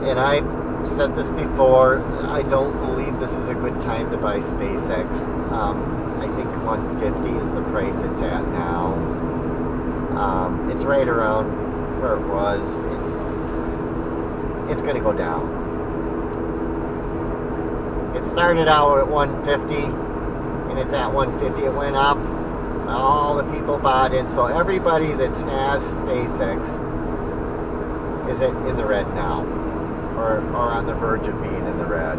And I've said this before, I don't believe this is a good time to buy SpaceX. I think 150 is the price it's at now. It's right around where it was. It's going to go down. It started out at 150, and it's at 150. It went up. All the people bought in, so everybody that has SpaceX is in the red now, or on the verge of being in the red.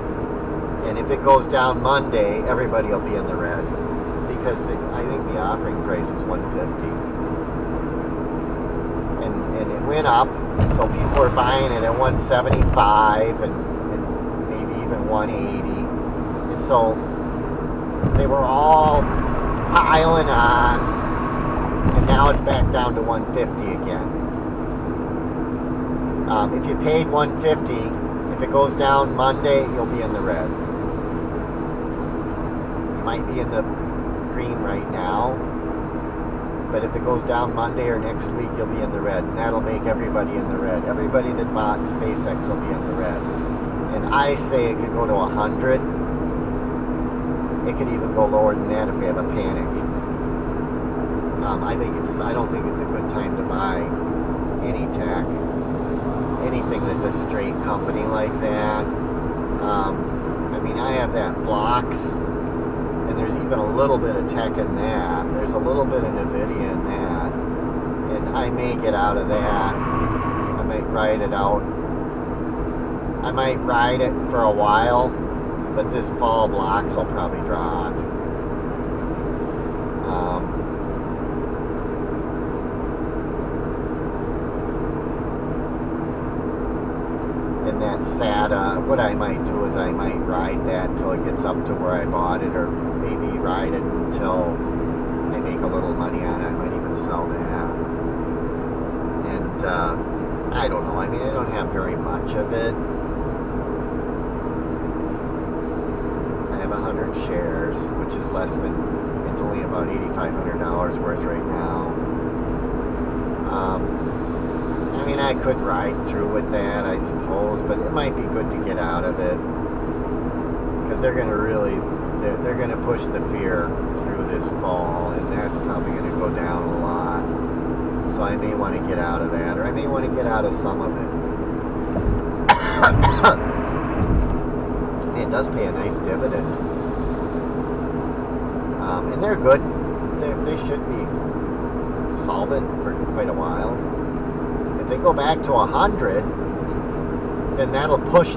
And if it goes down Monday, everybody will be in the red, because I think the offering price was 150, and it went up, so people were buying it at 175 and maybe even 180, and so they were all piling on, and now it's back down to 150 again. If you paid 150, if it goes down Monday, you'll be in the red. You might be in the green right now, but if it goes down Monday or next week, you'll be in the red, and that'll make everybody in the red. Everybody that bought SpaceX will be in the red. And I say it could go to 100. It could even go lower than that if we have a panic. I don't think it's a good time to buy any tech, anything that's a straight company like that. I mean, I have that Blocks, and there's even a little bit of tech in that. There's a little bit of Nvidia in that, and I may get out of that. I might ride it out. I might ride it for a while, but this fall Blocks will probably drop. And that SATA, what I might do is I might ride that until it gets up to where I bought it, or maybe ride it until I make a little money on it. I might even sell that. And I don't know. I mean, I don't have very much of it. 100 shares, which is less than, it's only about $8,500 worth right now. I mean, I could ride through with that, I suppose, but it might be good to get out of it, because they're going to really, they're going to push the fear through this fall, and that's probably going to go down a lot. So I may want to get out of that, or I may want to get out of some of it. It does pay a nice dividend, and they're good. They should be solvent for quite a while. If they go back to 100, then that'll push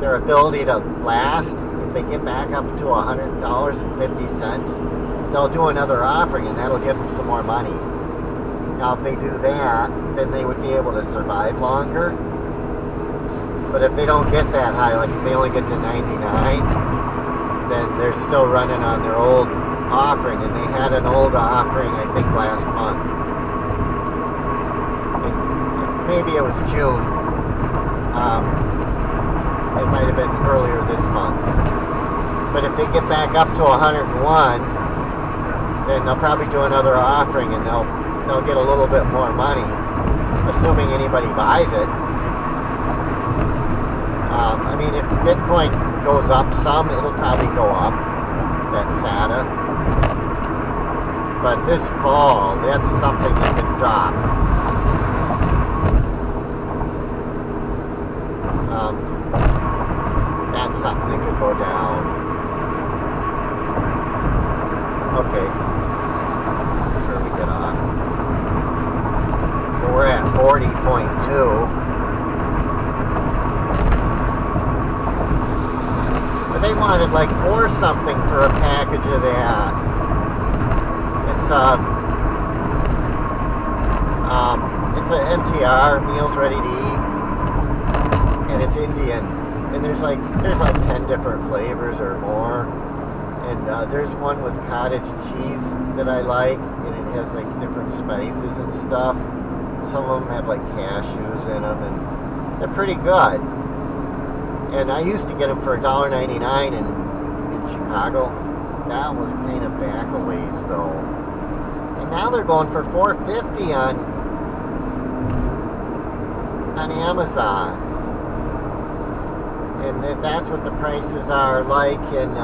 their ability to last. If they get back up to $100.50, they'll do another offering, and that'll give them some more money. Now, if they do that, then they would be able to survive longer. But if they don't get that high, like if they only get to 99, then they're still running on their old offering. And they had an old offering, I think, last month. And maybe it was June. It might have been earlier this month. But if they get back up to 101, then they'll probably do another offering, and they'll get a little bit more money, assuming anybody buys it. I mean, if Bitcoin goes up some, it'll probably go up, that SATA. But this fall, that's something that could drop. That's something that could go down. Okay. That's where we get off. So we're at 40.2. They wanted like $4 something for a package of that. It's a MTR, meals ready to eat, and it's Indian. And there's like 10 different flavors or more. And there's one with cottage cheese that I like, and it has like different spices and stuff. Some of them have like cashews in them, and they're pretty good. And I used to get them for $1.99 in Chicago. That was kind of back a ways though. And now they're going for $4.50 on on Amazon. And that's what the prices are like in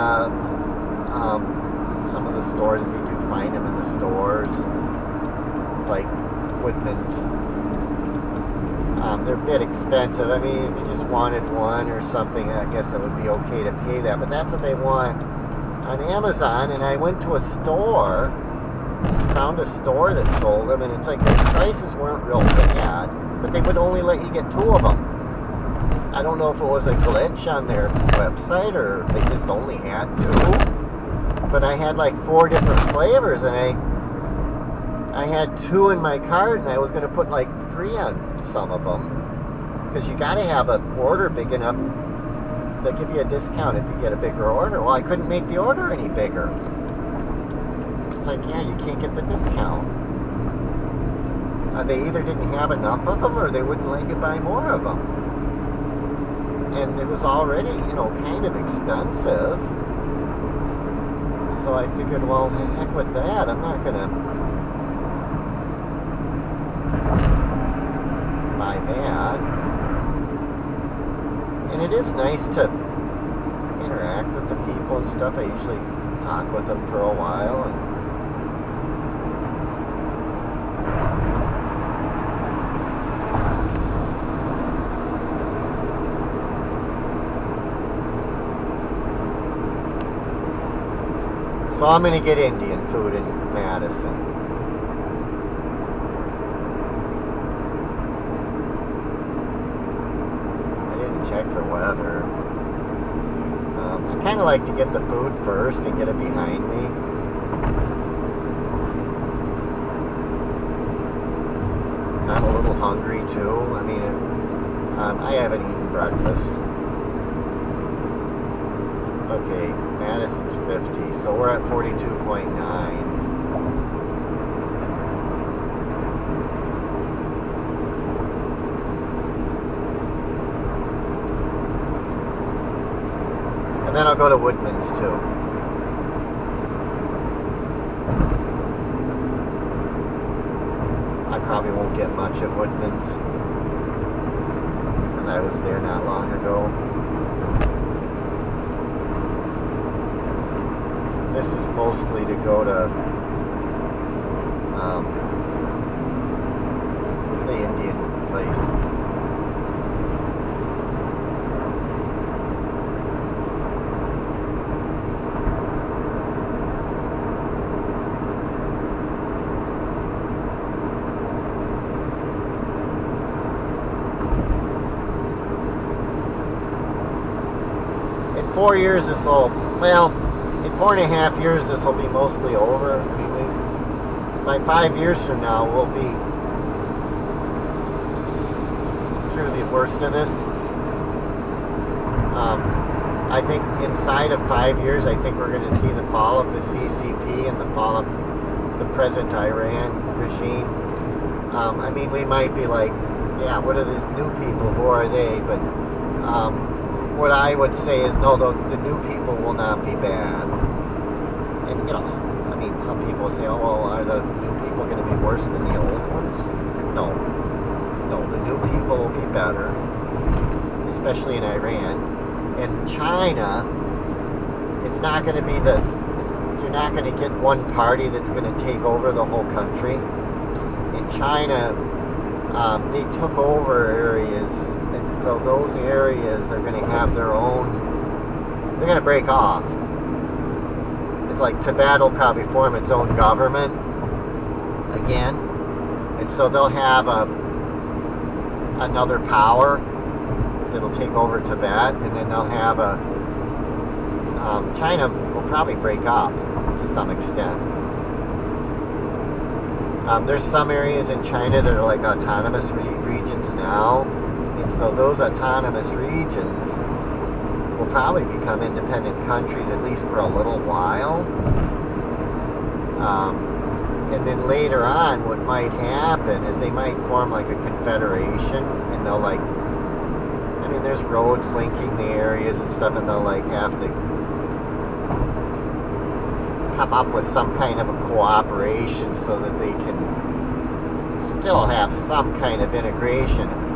some of the stores. We do find them in the stores, like Woodman's. They're a bit expensive. I mean, if you just wanted one or something, I guess it would be okay to pay that. But that's what they want on Amazon. And I went to a store, found a store that sold them, and it's like the prices weren't real bad, but they would only let you get 2 of them. I don't know if it was a glitch on their website or if they just only had 2. But I had like 4 different flavors, and I had 2 in my cart, and I was going to put like 3 on some of them, because you got to have an order big enough. They'll give you a discount if you get a bigger order. Well, I couldn't make the order any bigger. It's like, yeah, you can't get the discount. They either didn't have enough of them, or they wouldn't let you buy more of them. And it was already, kind of expensive. So I figured, well, heck with that. I'm not gonna buy that. And it is nice to interact with the people and stuff. I usually talk with them for a while. So I'm going to get Indian food in Madison. Check the weather. I kind of like to get the food first and get it behind me. I'm a little hungry too. I mean, I haven't eaten breakfast. Okay, Madison's 50, so we're at 42.9. And then I'll go to Woodman's too. I probably won't get much at Woodman's, because I was there not long ago. This is mostly to go to the Indian place. In 4 years this will, well, in 4.5 years this will be mostly over. I mean, by 5 years from now we'll be through the worst of this. I think inside of 5 years, I think we're going to see the fall of the CCP and the fall of the present Iran regime. I mean, we might be like, yeah, what are these new people? Who are they? But what I would say is, no, the new people will not be bad. And, I mean, some people say, oh, well, are the new people going to be worse than the old ones? No. No, the new people will be better, especially in Iran. And China, it's not going to be you're not going to get one party that's going to take over the whole country. In China, they took over areas, and so those areas are going to have their own, they're going to break off. It's like Tibet will probably form its own government again, and so they'll have another power that'll take over Tibet, and then they'll have China will probably break up to some extent. There's some areas in China that are like autonomous regions now, and so those autonomous regions will probably become independent countries, at least for a little while. And then later on, what might happen is they might form like a confederation, and they'll like, I mean, there's roads linking the areas and stuff, and they'll like have to come up with some kind of a cooperation so that they can still have some kind of integration.